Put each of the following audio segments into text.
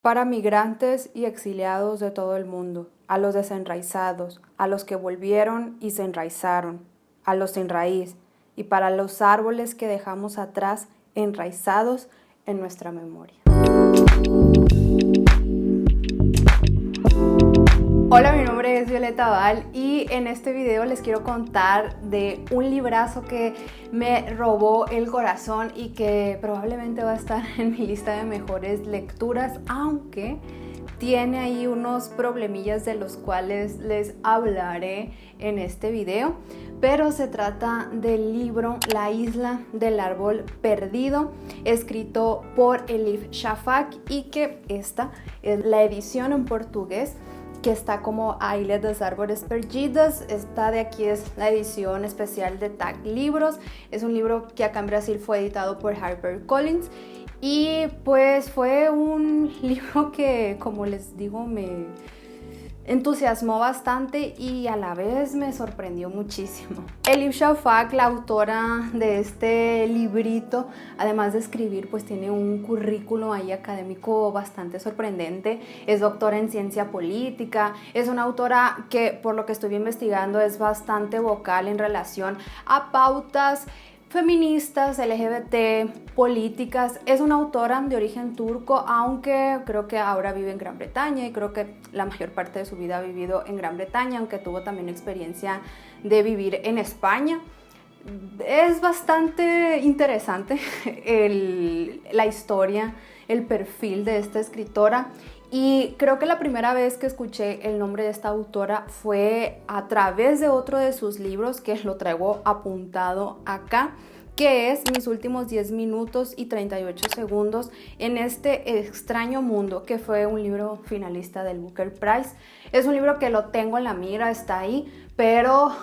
Para migrantes y exiliados de todo el mundo, a los desenraizados, a los que volvieron y se enraizaron, a los sin raíz, y para los árboles que dejamos atrás enraizados en nuestra memoria. Hola, mi nombre es Violeta Val y en este video les quiero contar de un librazo que me robó el corazón y que probablemente va a estar en mi lista de mejores lecturas, aunque tiene ahí unos problemillas de los cuales les hablaré en este video. Pero se trata del libro La isla del árbol perdido, escrito por Elif Shafak, y que esta es la edición en portugués, que está como A Ilha dos Árboles Perdidos. Esta de aquí es la edición especial de TAG Libros. Es un libro que acá en Brasil fue editado por HarperCollins. Y pues fue un libro que, como les digo, me entusiasmó bastante y a la vez me sorprendió muchísimo. Elif Shafak, la autora de este librito, además de escribir, pues tiene un currículo ahí académico bastante sorprendente. Es doctora en ciencia política, es una autora que, por lo que estuve investigando, es bastante vocal en relación a pautas feministas, LGBT, políticas. Es una autora de origen turco, aunque creo que ahora vive en Gran Bretaña, y creo que la mayor parte de su vida ha vivido en Gran Bretaña, aunque tuvo también experiencia de vivir en España. Es bastante interesante la historia, el perfil de esta escritora. Y creo que la primera vez que escuché el nombre de esta autora fue a través de otro de sus libros, que lo traigo apuntado acá, que es Mis últimos 10 minutos y 38 segundos en este extraño mundo, que fue un libro finalista del Booker Prize. Es un libro que lo tengo en la mira, está ahí, pero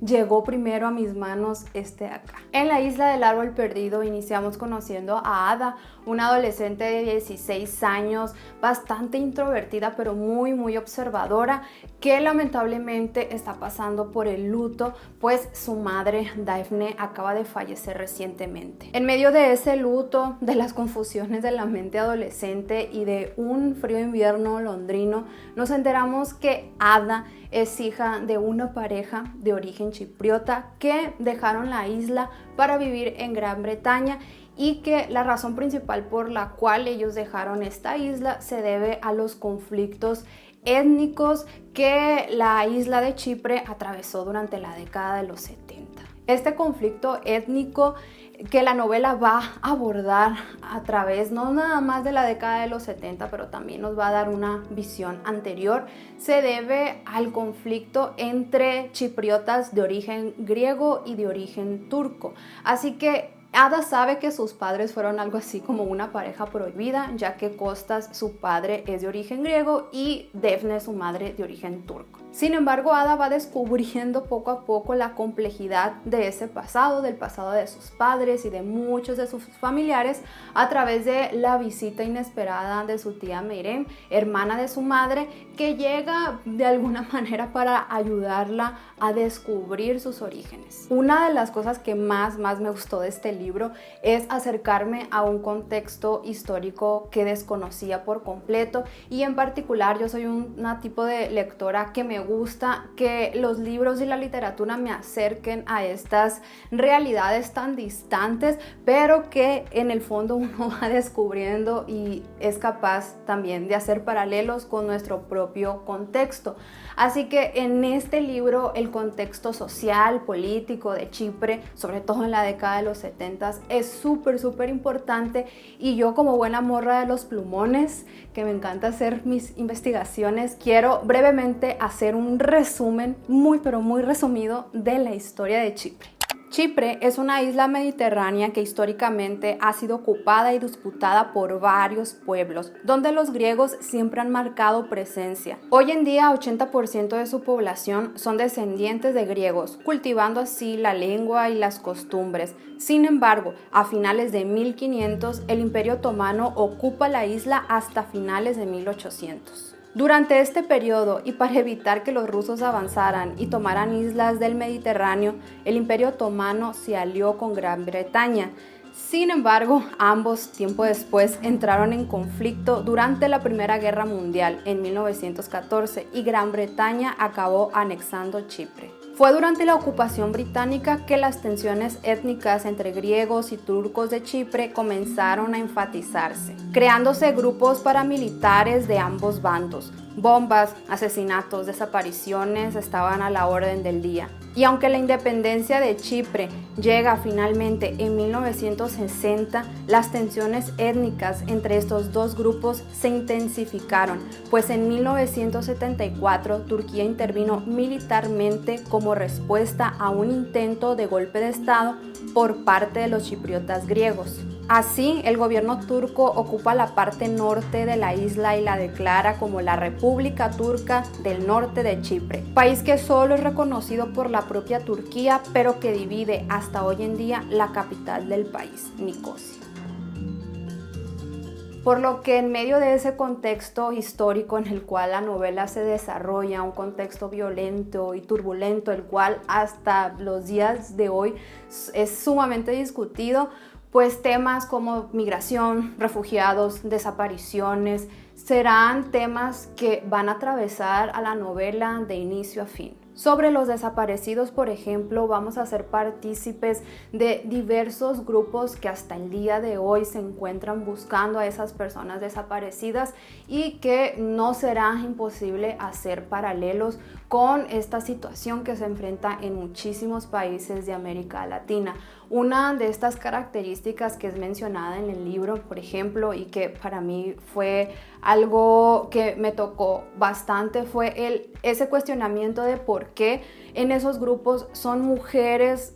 llegó primero a mis manos este de acá. En La isla del árbol perdido iniciamos conociendo a Ada, una adolescente de 16 años, bastante introvertida pero muy observadora, que lamentablemente está pasando por el luto, pues su madre Daphne acaba de fallecer recientemente. En medio de ese luto, de las confusiones de la mente adolescente y de un frío invierno londrino, nos enteramos que Ada es hija de una pareja de origen chipriota que dejaron la isla para vivir en Gran Bretaña, y que la razón principal por la cual ellos dejaron esta isla se debe a los conflictos étnicos que la isla de Chipre atravesó durante la década de los 70. Este conflicto étnico que la novela va a abordar a través no nada más de la década de los 70, pero también nos va a dar una visión anterior, se debe al conflicto entre chipriotas de origen griego y de origen turco. Así que Ada sabe que sus padres fueron algo así como una pareja prohibida, ya que Kostas, su padre, es de origen griego, y Daphne, su madre, de origen turco. Sin embargo, Ada va descubriendo poco a poco la complejidad de ese pasado, del pasado de sus padres y de muchos de sus familiares, a través de la visita inesperada de su tía Meirem, hermana de su madre, que llega de alguna manera para ayudarla a descubrir sus orígenes. Una de las cosas que más me gustó de este libro es acercarme a un contexto histórico que desconocía por completo, y en particular yo soy una tipo de lectora que me gusta que los libros y la literatura me acerquen a estas realidades tan distantes, pero que en el fondo uno va descubriendo y es capaz también de hacer paralelos con nuestro propio contexto. Así que en este libro el contexto social, político de Chipre, sobre todo en la década de los 70, es súper importante, y yo, como buena morra de los plumones, que me encanta hacer mis investigaciones, quiero brevemente hacer un resumen muy resumido de la historia de Chipre. Chipre es una isla mediterránea que históricamente ha sido ocupada y disputada por varios pueblos, donde los griegos siempre han marcado presencia. Hoy en día, 80% de su población son descendientes de griegos, cultivando así la lengua y las costumbres. Sin embargo, a finales de 1500, el Imperio Otomano ocupa la isla hasta finales de 1800. Durante este periodo, y para evitar que los rusos avanzaran y tomaran islas del Mediterráneo, el Imperio Otomano se alió con Gran Bretaña. Sin embargo, ambos tiempo después entraron en conflicto durante la Primera Guerra Mundial en 1914 y Gran Bretaña acabó anexando Chipre. Fue durante la ocupación británica que las tensiones étnicas entre griegos y turcos de Chipre comenzaron a enfatizarse, creándose grupos paramilitares de ambos bandos. Bombas, asesinatos, desapariciones estaban a la orden del día. Y aunque la independencia de Chipre llega finalmente en 1960, las tensiones étnicas entre estos dos grupos se intensificaron, pues en 1974 Turquía intervino militarmente como respuesta a un intento de golpe de Estado por parte de los chipriotas griegos. Así, el gobierno turco ocupa la parte norte de la isla y la declara como la República Turca del Norte de Chipre, país que solo es reconocido por la propia Turquía, pero que divide hasta hoy en día la capital del país, Nicosia. Por lo que en medio de ese contexto histórico en el cual la novela se desarrolla, un contexto violento y turbulento, el cual hasta los días de hoy es sumamente discutido, pues temas como migración, refugiados, desapariciones, serán temas que van a atravesar a la novela de inicio a fin. Sobre los desaparecidos, por ejemplo, vamos a ser partícipes de diversos grupos que hasta el día de hoy se encuentran buscando a esas personas desaparecidas y que no será imposible hacer paralelos con esta situación que se enfrenta en muchísimos países de América Latina. Una de estas características que es mencionada en el libro, por ejemplo, y que para mí fue algo que me tocó bastante, fue ese cuestionamiento de por qué en esos grupos son mujeres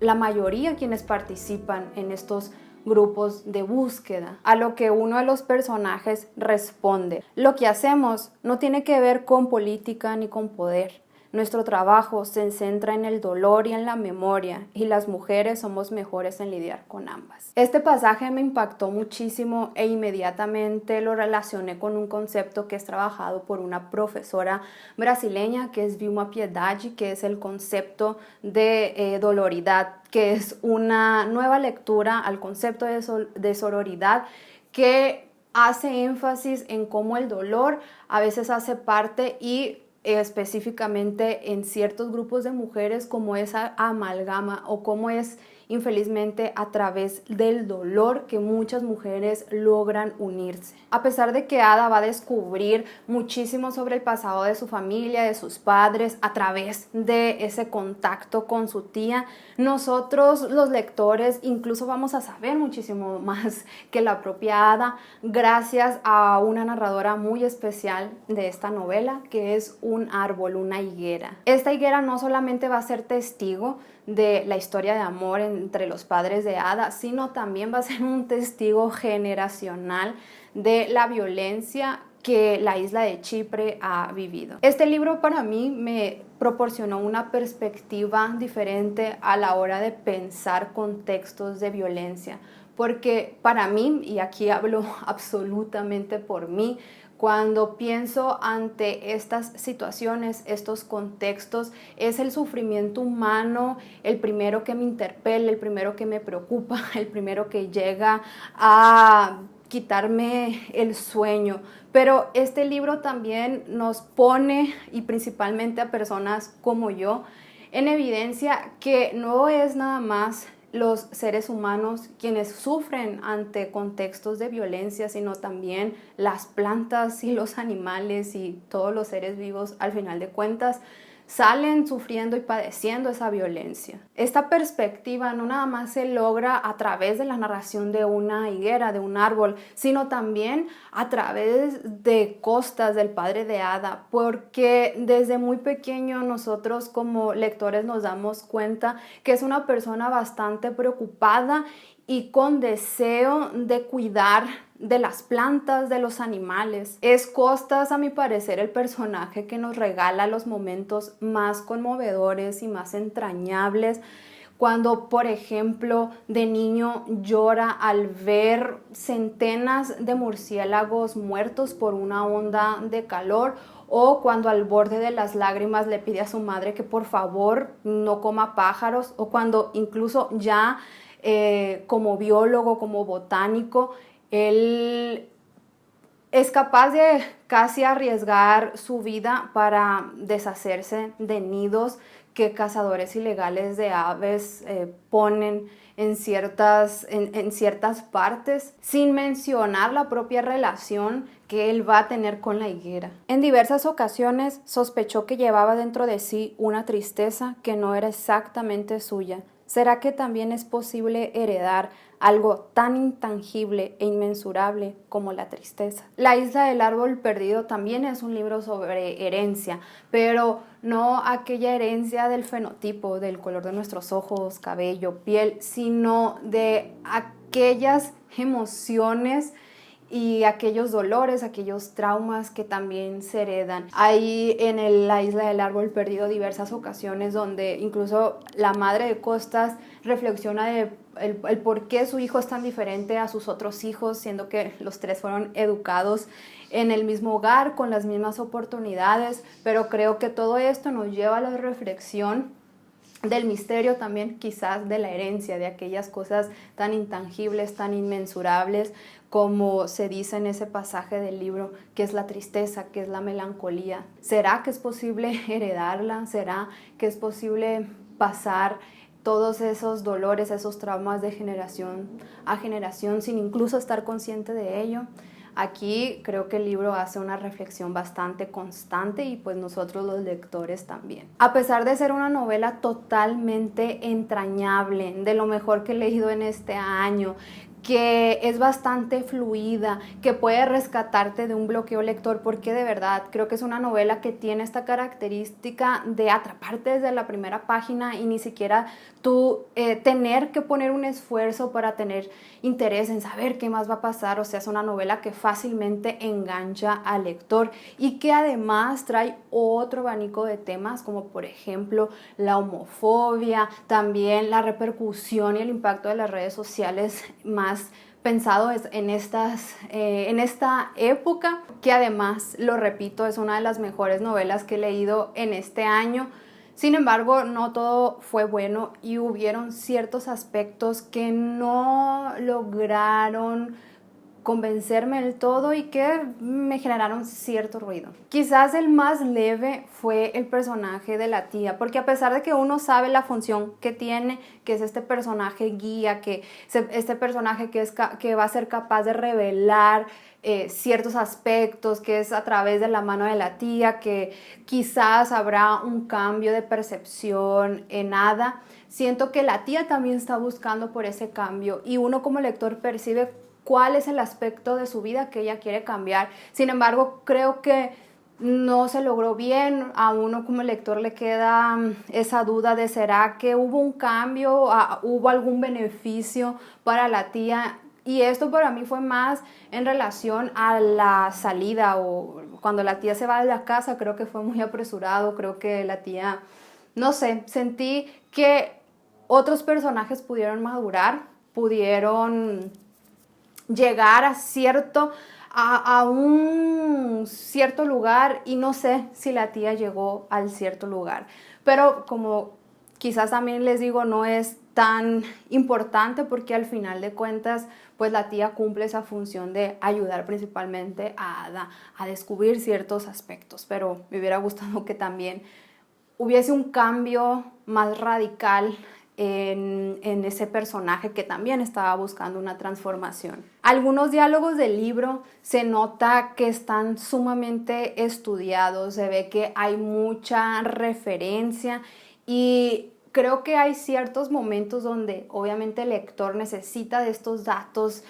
la mayoría quienes participan en estos grupos de búsqueda, a lo que uno de los personajes responde: lo que hacemos no tiene que ver con política ni con poder. Nuestro trabajo se centra en el dolor y en la memoria, y las mujeres somos mejores en lidiar con ambas. Este pasaje me impactó muchísimo e inmediatamente lo relacioné con un concepto que es trabajado por una profesora brasileña, que es Vilma Piedade, que es el concepto de doloridad, que es una nueva lectura al concepto de sororidad que hace énfasis en cómo el dolor a veces hace parte y específicamente en ciertos grupos de mujeres, como esa amalgama o cómo es infelizmente a través del dolor que muchas mujeres logran unirse. A pesar de que Ada va a descubrir muchísimo sobre el pasado de su familia, de sus padres, a través de ese contacto con su tía, nosotros los lectores incluso vamos a saber muchísimo más que la propia Ada, gracias a una narradora muy especial de esta novela, que es un árbol, una higuera. Esta higuera no solamente va a ser testigo de la historia de amor entre los padres de Ada, sino también va a ser un testigo generacional de la violencia que la isla de Chipre ha vivido. Este libro para mí me proporcionó una perspectiva diferente a la hora de pensar contextos de violencia, porque para mí, y aquí hablo absolutamente por mí, cuando pienso ante estas situaciones, estos contextos, es el sufrimiento humano el primero que me interpela, el primero que me preocupa, el primero que llega a quitarme el sueño. Pero este libro también nos pone, y principalmente a personas como yo, en evidencia que no es nada más los seres humanos quienes sufren ante contextos de violencia, sino también las plantas y los animales y todos los seres vivos, al final de cuentas, salen sufriendo y padeciendo esa violencia. Esta perspectiva no nada más se logra a través de la narración de una higuera, de un árbol, sino también a través de Costas, del padre de Ada, porque desde muy pequeño nosotros como lectores nos damos cuenta que es una persona bastante preocupada y con deseo de cuidar de las plantas, de los animales. Es Costas, a mi parecer, el personaje que nos regala los momentos más conmovedores y más entrañables, cuando, por ejemplo, de niño llora al ver centenas de murciélagos muertos por una onda de calor, o cuando al borde de las lágrimas le pide a su madre que por favor no coma pájaros, o cuando incluso ya como biólogo, como botánico, él es capaz de casi arriesgar su vida para deshacerse de nidos que cazadores ilegales de aves ponen en ciertas partes, sin mencionar la propia relación que él va a tener con la higuera. En diversas ocasiones sospechó que llevaba dentro de sí una tristeza que no era exactamente suya. ¿Será que también es posible heredar algo tan intangible e inmensurable como la tristeza? La isla del árbol perdido también es un libro sobre herencia, pero no aquella herencia del fenotipo, del color de nuestros ojos, cabello, piel, sino de aquellas emociones y aquellos dolores, aquellos traumas que también se heredan. Hay en la isla del árbol perdido diversas ocasiones donde incluso la madre de Costas reflexiona de el por qué su hijo es tan diferente a sus otros hijos, siendo que los tres fueron educados en el mismo hogar, con las mismas oportunidades, pero creo que todo esto nos lleva a la reflexión del misterio también, quizás de la herencia, de aquellas cosas tan intangibles, tan inmensurables, como se dice en ese pasaje del libro, que es la tristeza, que es la melancolía. ¿Será que es posible heredarla? ¿Será que es posible pasar todos esos dolores, esos traumas de generación a generación sin incluso estar consciente de ello? Aquí creo que el libro hace una reflexión bastante constante y pues nosotros los lectores también. A pesar de ser una novela totalmente entrañable, de lo mejor que he leído en este año, que es bastante fluida, que puede rescatarte de un bloqueo lector, porque de verdad creo que es una novela que tiene esta característica de atraparte desde la primera página y ni siquiera tú tener que poner un esfuerzo para tener interés en saber qué más va a pasar. O sea, es una novela que fácilmente engancha al lector y que además trae otro abanico de temas, como por ejemplo la homofobia, también la repercusión y el impacto de las redes sociales, más pensado en esta época, que además, lo repito, es una de las mejores novelas que he leído en este año. Sin embargo, no todo fue bueno y hubieron ciertos aspectos que no lograron convencerme del todo y que me generaron cierto ruido. Quizás el más leve fue el personaje de la tía, porque a pesar de que uno sabe la función que tiene, que es este personaje guía, este personaje que va a ser capaz de revelar ciertos aspectos, que es a través de la mano de la tía, que quizás habrá un cambio de percepción en Ada, siento que la tía también está buscando por ese cambio y uno como lector percibe cuál es el aspecto de su vida que ella quiere cambiar. Sin embargo, creo que no se logró bien. A uno como lector le queda esa duda de ¿será que hubo un cambio? ¿Hubo algún beneficio para la tía? Y esto para mí fue más en relación a la salida o cuando la tía se va de la casa. Creo que fue muy apresurado. Creo que la tía, no sé, sentí que otros personajes pudieron madurar, pudieron llegar a un cierto lugar, y no sé si la tía llegó al cierto lugar. Pero como quizás también les digo, no es tan importante porque al final de cuentas pues la tía cumple esa función de ayudar principalmente a Ada a descubrir ciertos aspectos, pero me hubiera gustado que también hubiese un cambio más radical en ese personaje que también estaba buscando una transformación. Algunos diálogos del libro se nota que están sumamente estudiados, se ve que hay mucha referencia y creo que hay ciertos momentos donde obviamente el lector necesita de estos datos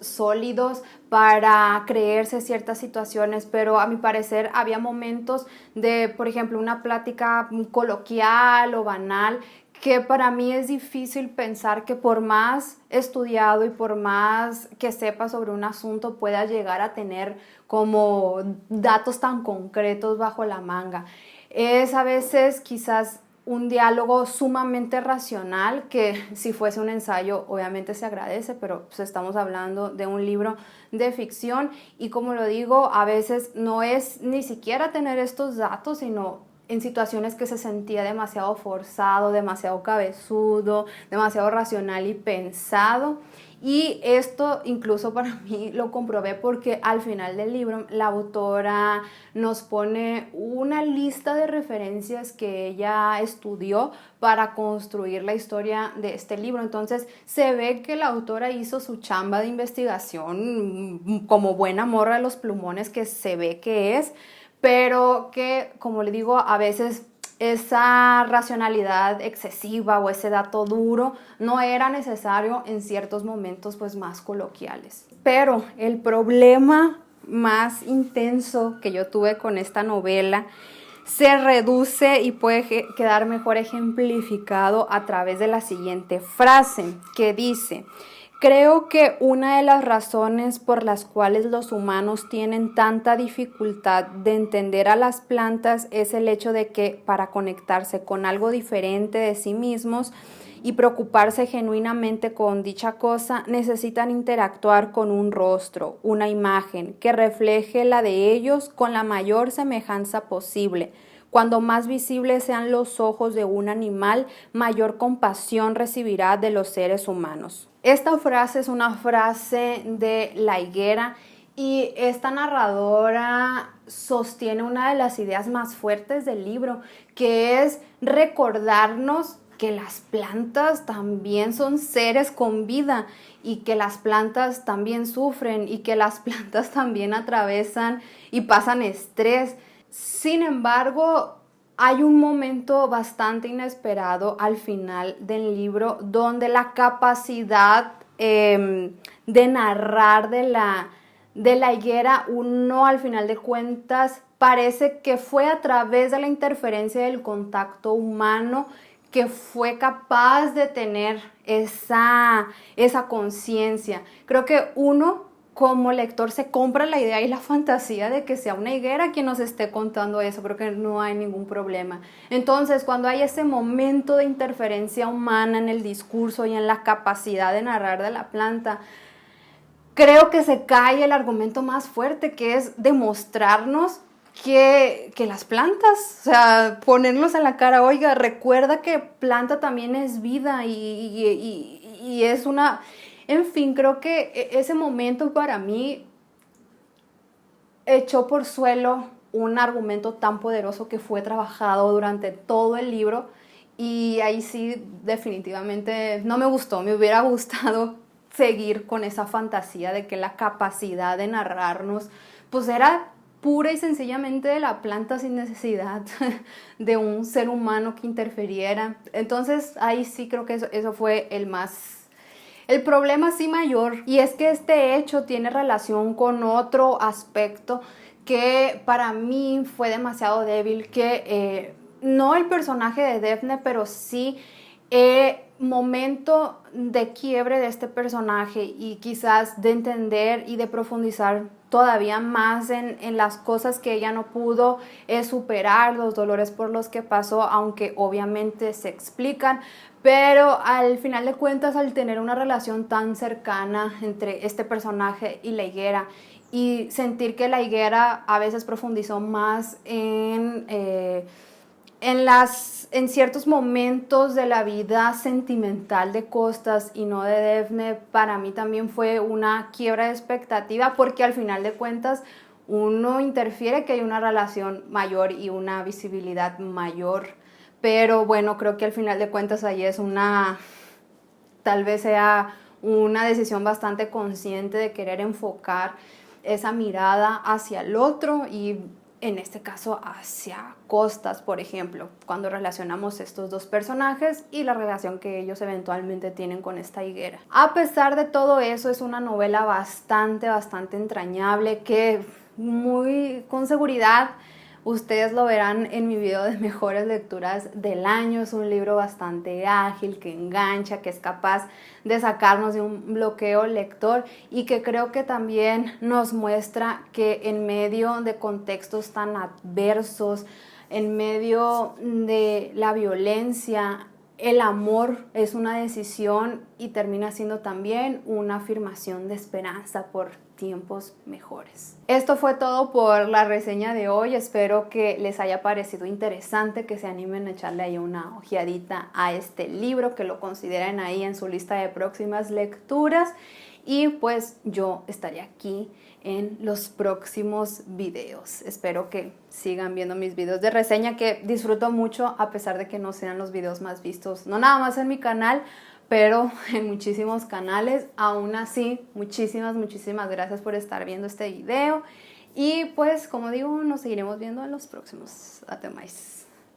sólidos para creerse ciertas situaciones, pero a mi parecer había momentos de, por ejemplo, una plática coloquial o banal que para mí es difícil pensar que por más estudiado y por más que sepa sobre un asunto pueda llegar a tener como datos tan concretos bajo la manga. Es a veces quizás un diálogo sumamente racional que si fuese un ensayo obviamente se agradece, pero pues estamos hablando de un libro de ficción y como lo digo, a veces no es ni siquiera tener estos datos, sino en situaciones que se sentía demasiado forzado, demasiado cabezudo, demasiado racional y pensado. Y esto incluso para mí lo comprobé porque al final del libro la autora nos pone una lista de referencias que ella estudió para construir la historia de este libro. Entonces se ve que la autora hizo su chamba de investigación como buena morra de los plumones que se ve que es, pero que, como le digo, a veces esa racionalidad excesiva o ese dato duro no era necesario en ciertos momentos pues más coloquiales. Pero el problema más intenso que yo tuve con esta novela se reduce y puede quedar mejor ejemplificado a través de la siguiente frase que dice: creo que una de las razones por las cuales los humanos tienen tanta dificultad de entender a las plantas es el hecho de que para conectarse con algo diferente de sí mismos y preocuparse genuinamente con dicha cosa, necesitan interactuar con un rostro, una imagen, que refleje la de ellos con la mayor semejanza posible. Cuando más visibles sean los ojos de un animal, mayor compasión recibirá de los seres humanos. Esta frase es una frase de La Higuera y esta narradora sostiene una de las ideas más fuertes del libro, que es recordarnos que las plantas también son seres con vida y que las plantas también sufren y que las plantas también atravesan y pasan estrés. Sin embargo, hay un momento bastante inesperado al final del libro donde la capacidad de narrar de la higuera, uno al final de cuentas parece que fue a través de la interferencia del contacto humano que fue capaz de tener esa conciencia. Creo que uno como lector se compra la idea y la fantasía de que sea una higuera quien nos esté contando eso. Creo que no hay ningún problema. Entonces, cuando hay ese momento de interferencia humana en el discurso y en la capacidad de narrar de la planta, creo que se cae el argumento más fuerte, que es demostrarnos que las plantas, o sea, ponernos en la cara, oiga, recuerda que planta también es vida y es una... En fin, creo que ese momento para mí echó por suelo un argumento tan poderoso que fue trabajado durante todo el libro y ahí sí definitivamente no me gustó, me hubiera gustado seguir con esa fantasía de que la capacidad de narrarnos pues era pura y sencillamente de la planta sin necesidad de un ser humano que interfiriera. Entonces ahí sí creo que eso fue el problema sí mayor, y es que este hecho tiene relación con otro aspecto que para mí fue demasiado débil, que no el personaje de Daphne, pero sí momento de quiebre de este personaje y quizás de entender y de profundizar todavía más en las cosas que ella no pudo superar, los dolores por los que pasó, aunque obviamente se explican, pero al final de cuentas, al tener una relación tan cercana entre este personaje y la higuera y sentir que la higuera a veces profundizó más en ciertos momentos de la vida sentimental de Costas y no de Daphne, para mí también fue una quiebra de expectativa, porque al final de cuentas uno interfiere que hay una relación mayor y una visibilidad mayor, pero bueno, creo que al final de cuentas ahí es tal vez sea una decisión bastante consciente de querer enfocar esa mirada hacia el otro y en este caso hacia Costas, por ejemplo, cuando relacionamos estos dos personajes y la relación que ellos eventualmente tienen con esta higuera. A pesar de todo eso, es una novela bastante entrañable que muy con seguridad ustedes lo verán en mi video de mejores lecturas del año. Es un libro bastante ágil, que engancha, que es capaz de sacarnos de un bloqueo lector y que creo que también nos muestra que en medio de contextos tan adversos, en medio de la violencia, el amor es una decisión y termina siendo también una afirmación de esperanza por tiempos mejores. Esto fue todo por la reseña de hoy. Espero que les haya parecido interesante, que se animen a echarle ahí una ojeadita a este libro, que lo consideren ahí en su lista de próximas lecturas. Y pues yo estaré aquí en los próximos videos. Espero que sigan viendo mis videos de reseña, que disfruto mucho a pesar de que no sean los videos más vistos, no nada más en mi canal, pero en muchísimos canales. Aún así, muchísimas gracias por estar viendo este video. Y pues, como digo, nos seguiremos viendo en los próximos. Até mais.